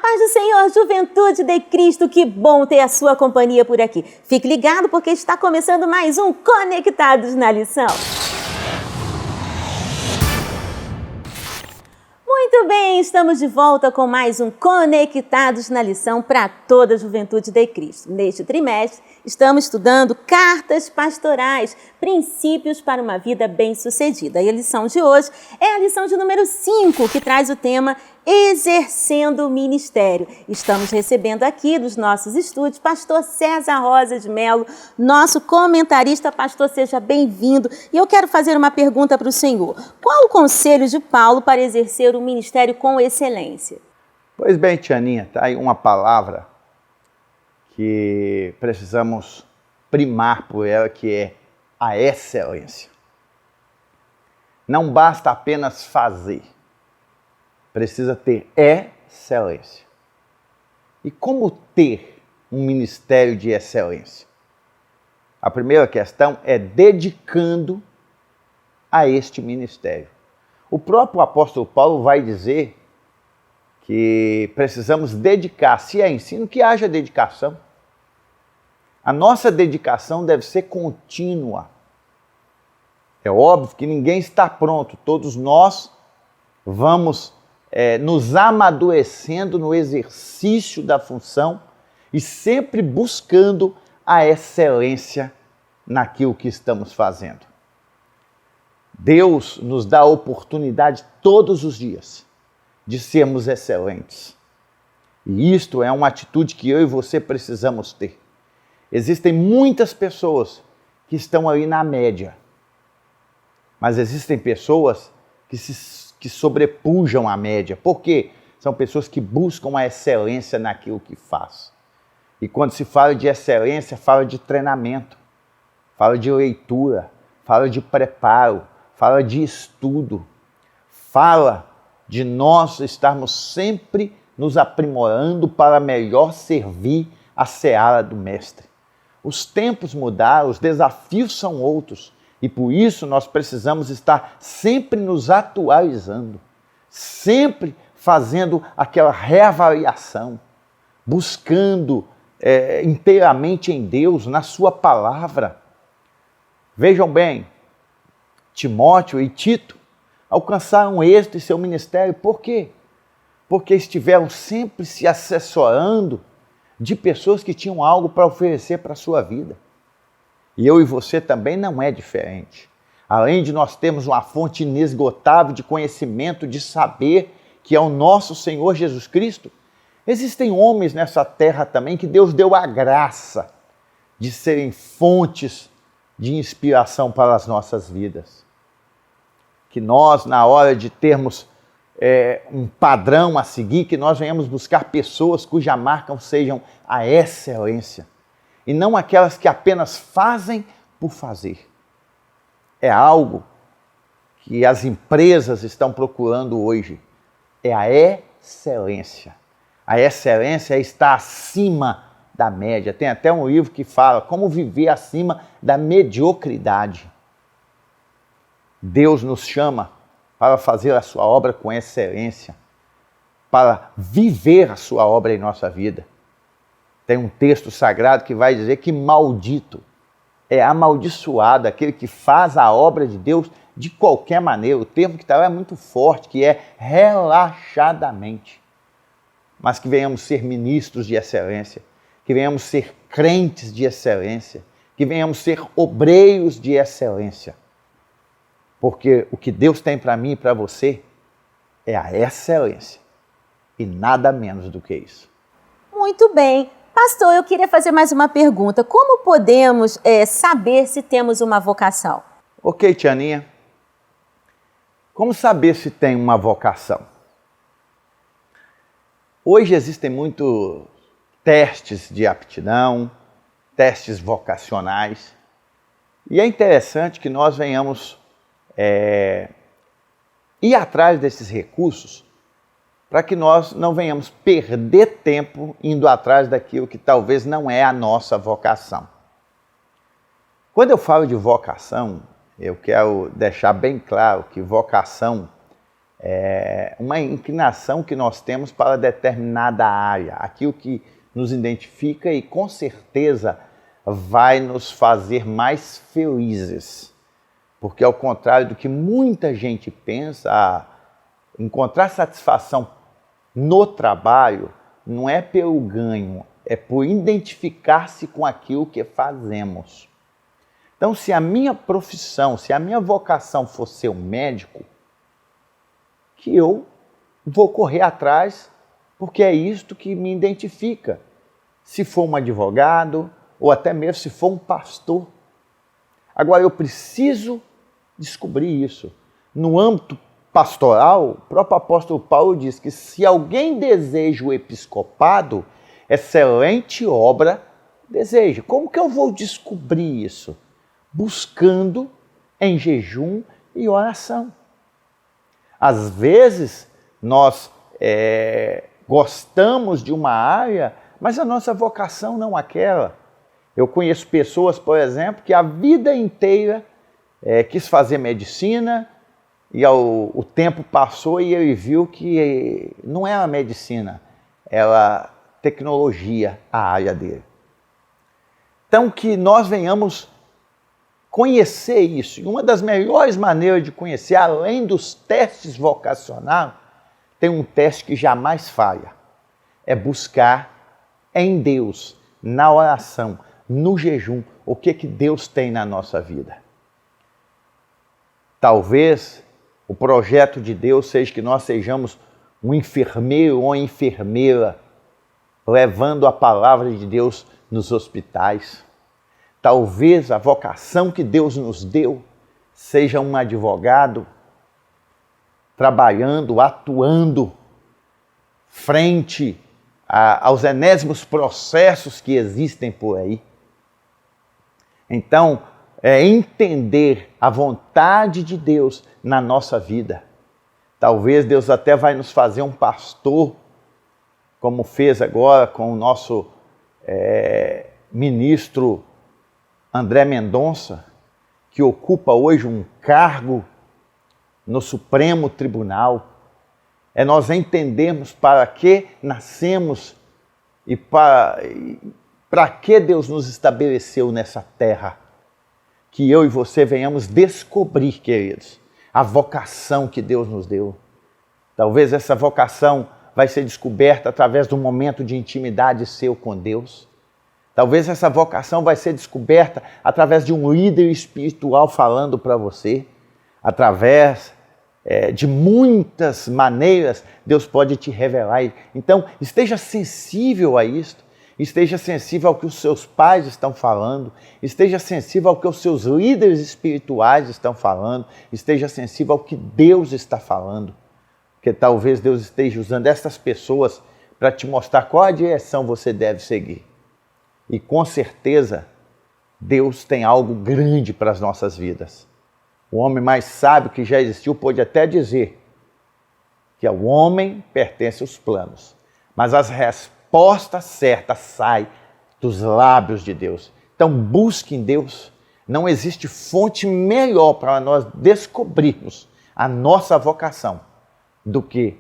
Paz do Senhor, Juventude de Cristo, que bom ter a sua companhia por aqui. Fique ligado porque está começando mais um Conectados na Lição. Muito bem, estamos de volta com mais um Conectados na Lição para toda a Juventude de Cristo. Neste trimestre, estamos estudando cartas pastorais, princípios para uma vida bem-sucedida. E a lição de hoje é a lição de número 5, que traz o tema Exercendo o Ministério. Estamos recebendo aqui nos nossos estúdios pastor César Rosa de Melo, nosso comentarista. Pastor, seja bem-vindo. E eu quero fazer uma pergunta para o senhor. Qual o conselho de Paulo para exercer o ministério com excelência? Pois bem, Tianinha, está aí uma palavra que precisamos primar por ela, que é a excelência. Não basta apenas fazer. Precisa ter excelência. E como ter um ministério de excelência? A primeira questão é dedicando a este ministério. O próprio apóstolo Paulo vai dizer que precisamos dedicar, se é ensino, que haja dedicação. A nossa dedicação deve ser contínua. É óbvio que ninguém está pronto, todos nós vamos nos amadurecendo no exercício da função e sempre buscando a excelência naquilo que estamos fazendo. Deus nos dá a oportunidade todos os dias de sermos excelentes. E isto é uma atitude que eu e você precisamos ter. Existem muitas pessoas que estão ali na média, mas existem pessoas que sobrepujam a média. Por quê? São pessoas que buscam a excelência naquilo que faz. E quando se fala de excelência, fala de treinamento, fala de leitura, fala de preparo, fala de estudo, fala de nós estarmos sempre nos aprimorando para melhor servir a seara do Mestre. Os tempos mudaram, os desafios são outros. E por isso nós precisamos estar sempre nos atualizando, sempre fazendo aquela reavaliação, buscando inteiramente em Deus, na sua palavra. Vejam bem, Timóteo e Tito alcançaram êxito em seu ministério. Por quê? Porque estiveram sempre se assessorando de pessoas que tinham algo para oferecer para a sua vida. E eu e você também não é diferente. Além de nós termos uma fonte inesgotável de conhecimento, de saber, que é o nosso Senhor Jesus Cristo, existem homens nessa terra também que Deus deu a graça de serem fontes de inspiração para as nossas vidas. Que nós, na hora de termos um padrão a seguir, que nós venhamos buscar pessoas cuja marca sejam a excelência. E não aquelas que apenas fazem por fazer. É algo que as empresas estão procurando hoje. É a excelência. A excelência é estar acima da média. Tem até um livro que fala como viver acima da mediocridade. Deus nos chama para fazer a sua obra com excelência, para viver a sua obra em nossa vida. Tem um texto sagrado que vai dizer que maldito, é amaldiçoado aquele que faz a obra de Deus de qualquer maneira. O termo que está lá é muito forte, que é relaxadamente. Mas que venhamos ser ministros de excelência, que venhamos ser crentes de excelência, que venhamos ser obreiros de excelência. Porque o que Deus tem para mim e para você é a excelência e nada menos do que isso. Muito bem. Pastor, eu queria fazer mais uma pergunta. Como podemos saber se temos uma vocação? Ok, Tianinha. Como saber se tem uma vocação? Hoje existem muitos testes de aptidão, testes vocacionais. E é interessante que nós venhamos ir atrás desses recursos para que nós não venhamos perder tempo indo atrás daquilo que talvez não é a nossa vocação. Quando eu falo de vocação, eu quero deixar bem claro que vocação uma inclinação que nós temos para determinada área, aquilo que nos identifica e com certeza vai nos fazer mais felizes. Porque ao contrário do que muita gente pensa, encontrar satisfação no trabalho não é pelo ganho, é por identificar-se com aquilo que fazemos. Então, se a minha profissão, se a minha vocação for ser um médico, que eu vou correr atrás, porque é isto que me identifica. Se for um advogado, ou até mesmo se for um pastor. Agora, eu preciso descobrir isso. No âmbito pastoral, o próprio apóstolo Paulo diz que se alguém deseja o episcopado, excelente obra deseja. Como que eu vou descobrir isso? Buscando em jejum e oração. Às vezes, nós gostamos de uma área, mas a nossa vocação não aquela. Eu conheço pessoas, por exemplo, que a vida inteira quis fazer medicina e o tempo passou e ele viu que não era medicina, era tecnologia a área dele. Então, que nós venhamos conhecer isso. E uma das melhores maneiras de conhecer, além dos testes vocacionais, tem um teste que jamais falha. É buscar em Deus, na oração, no jejum, o que Deus tem na nossa vida. Talvez o projeto de Deus seja que nós sejamos um enfermeiro ou enfermeira, levando a palavra de Deus nos hospitais. Talvez a vocação que Deus nos deu seja um advogado trabalhando, atuando frente aos enésimos processos que existem por aí. Então, entender a vontade de Deus na nossa vida. Talvez Deus até vai nos fazer um pastor, como fez agora com o nosso ministro André Mendonça, que ocupa hoje um cargo no Supremo Tribunal. É nós entendermos para que nascemos e para que Deus nos estabeleceu nessa terra. Que eu e você venhamos descobrir, queridos, a vocação que Deus nos deu. Talvez essa vocação vai ser descoberta através do momento de intimidade seu com Deus. Talvez essa vocação vai ser descoberta através de um líder espiritual falando para você. Através de muitas maneiras, Deus pode te revelar. Então, esteja sensível a isto. Esteja sensível ao que os seus pais estão falando. Esteja sensível ao que os seus líderes espirituais estão falando. Esteja sensível ao que Deus está falando. Porque talvez Deus esteja usando essas pessoas para te mostrar qual a direção você deve seguir. E com certeza, Deus tem algo grande para as nossas vidas. O homem mais sábio que já existiu pode até dizer que ao homem pertencem os planos, mas as respostas certas saem dos lábios de Deus. Então busque em Deus. Não existe fonte melhor para nós descobrirmos a nossa vocação do que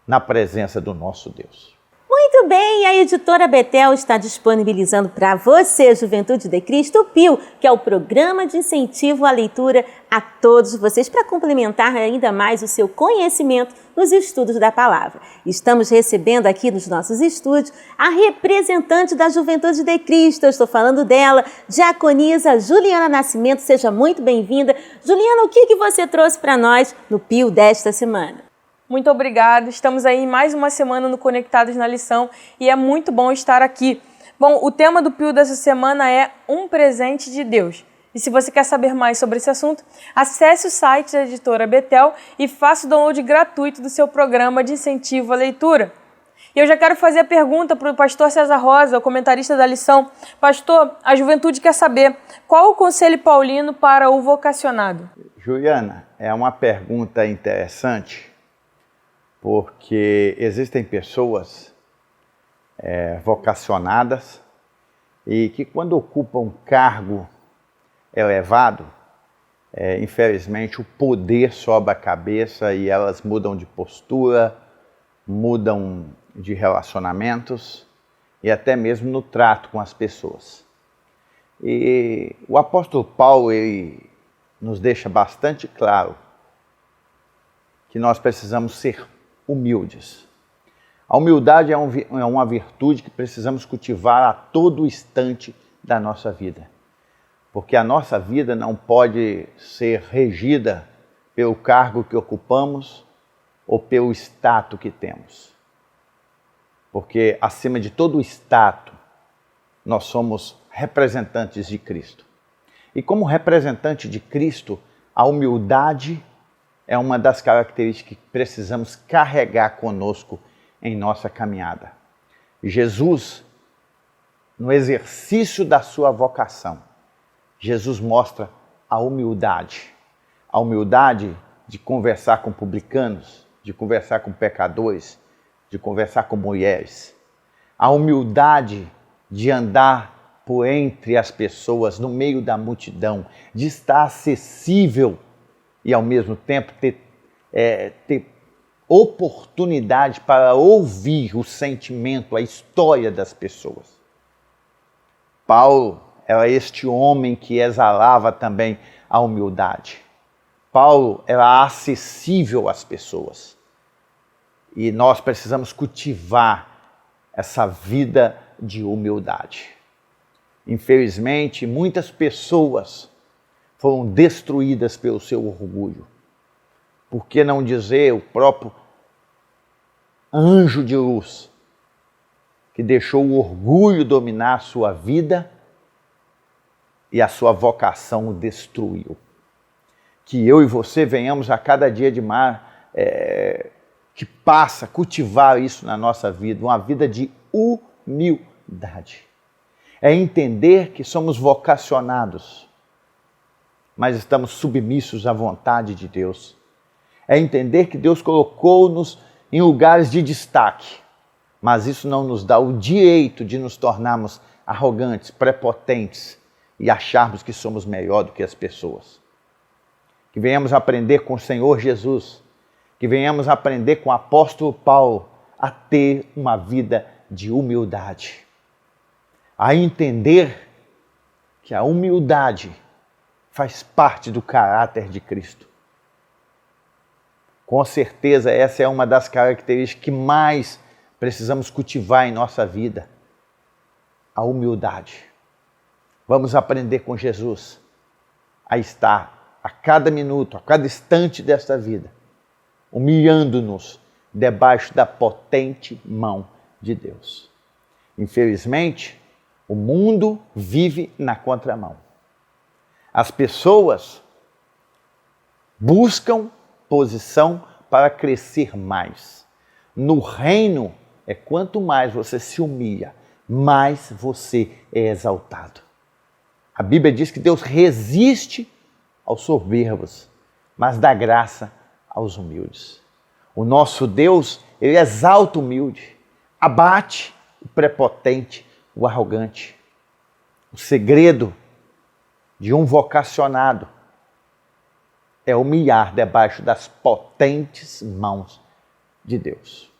na presença do nosso Deus. Muito bem, a editora Betel está disponibilizando para você, Juventude de Cristo, o PIL, que é o Programa de Incentivo à Leitura a todos vocês, para complementar ainda mais o seu conhecimento nos estudos da palavra. Estamos recebendo aqui nos nossos estúdios a representante da Juventude de Cristo. Eu estou falando dela, diaconisa Juliana Nascimento. Seja muito bem-vinda. Juliana, o que você trouxe para nós no PIL desta semana? Muito obrigada. Estamos aí mais uma semana no Conectados na Lição e é muito bom estar aqui. Bom, o tema do PIL dessa semana é Um Presente de Deus. E se você quer saber mais sobre esse assunto, acesse o site da editora Betel e faça o download gratuito do seu programa de incentivo à leitura. E eu já quero fazer a pergunta para o pastor César Rosa, o comentarista da lição. Pastor, a juventude quer saber qual o conselho paulino para o vocacionado? Juliana, é uma pergunta interessante, porque existem pessoas vocacionadas e que quando ocupam um cargo elevado, infelizmente, o poder sobe a cabeça e elas mudam de postura, mudam de relacionamentos e até mesmo no trato com as pessoas. E o apóstolo Paulo, ele nos deixa bastante claro que nós precisamos ser humildes. A humildade é uma virtude que precisamos cultivar a todo instante da nossa vida. Porque a nossa vida não pode ser regida pelo cargo que ocupamos ou pelo status que temos. Porque acima de todo o status, nós somos representantes de Cristo. E como representante de Cristo, a humildade é uma das características que precisamos carregar conosco em nossa caminhada. Jesus, no exercício da sua vocação, Jesus mostra a humildade de conversar com publicanos, de conversar com pecadores, de conversar com mulheres, a humildade de andar por entre as pessoas, no meio da multidão, de estar acessível e ao mesmo tempo ter oportunidade para ouvir o sentimento, a história das pessoas. Paulo era este homem que exalava também a humildade. Paulo era acessível às pessoas. E nós precisamos cultivar essa vida de humildade. Infelizmente, muitas pessoas foram destruídas pelo seu orgulho. Por que não dizer o próprio anjo de luz, que deixou o orgulho dominar a sua vida e a sua vocação o destruiu. Que eu e você venhamos a cada dia de mar que passa, cultivar isso na nossa vida, uma vida de humildade. É entender que somos vocacionados, mas estamos submissos à vontade de Deus. É entender que Deus colocou-nos em lugares de destaque, mas isso não nos dá o direito de nos tornarmos arrogantes, prepotentes e acharmos que somos melhor do que as pessoas. Que venhamos aprender com o Senhor Jesus, que venhamos aprender com o apóstolo Paulo a ter uma vida de humildade, a entender que a humildade faz parte do caráter de Cristo. Com certeza essa é uma das características que mais precisamos cultivar em nossa vida, a humildade. Vamos aprender com Jesus a estar a cada minuto, a cada instante desta vida, humilhando-nos debaixo da potente mão de Deus. Infelizmente, o mundo vive na contramão. As pessoas buscam posição para crescer mais. No reino, quanto mais você se humilha, mais você é exaltado. A Bíblia diz que Deus resiste aos soberbos, mas dá graça aos humildes. O nosso Deus, ele exalta o humilde, abate o prepotente, o arrogante. O segredo de um vocacionado é humilhar debaixo das potentes mãos de Deus.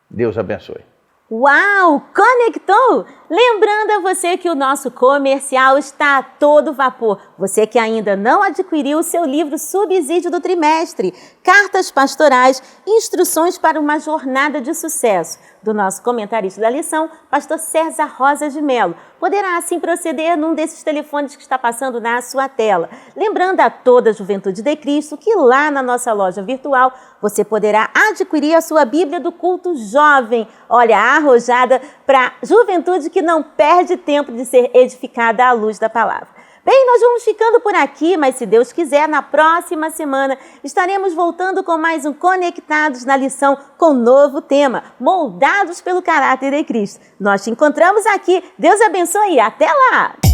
Deus abençoe. Uau! Conectou? Lembrando a você que o nosso comercial está a todo vapor. Você que ainda não adquiriu o seu livro Subsídio do Trimestre, Cartas Pastorais, Instruções para uma Jornada de Sucesso, do nosso comentarista da lição, pastor César Rosa de Melo. Poderá assim proceder num desses telefones que está passando na sua tela. Lembrando a toda a Juventude de Cristo que lá na nossa loja virtual você poderá adquirir a sua Bíblia do Culto Jovem. Olha, arrojada para juventude que não perde tempo de ser edificada à luz da palavra. Bem, nós vamos ficando por aqui, mas se Deus quiser, na próxima semana estaremos voltando com mais um Conectados na Lição com novo tema, Moldados pelo Caráter de Cristo. Nós te encontramos aqui. Deus abençoe e até lá!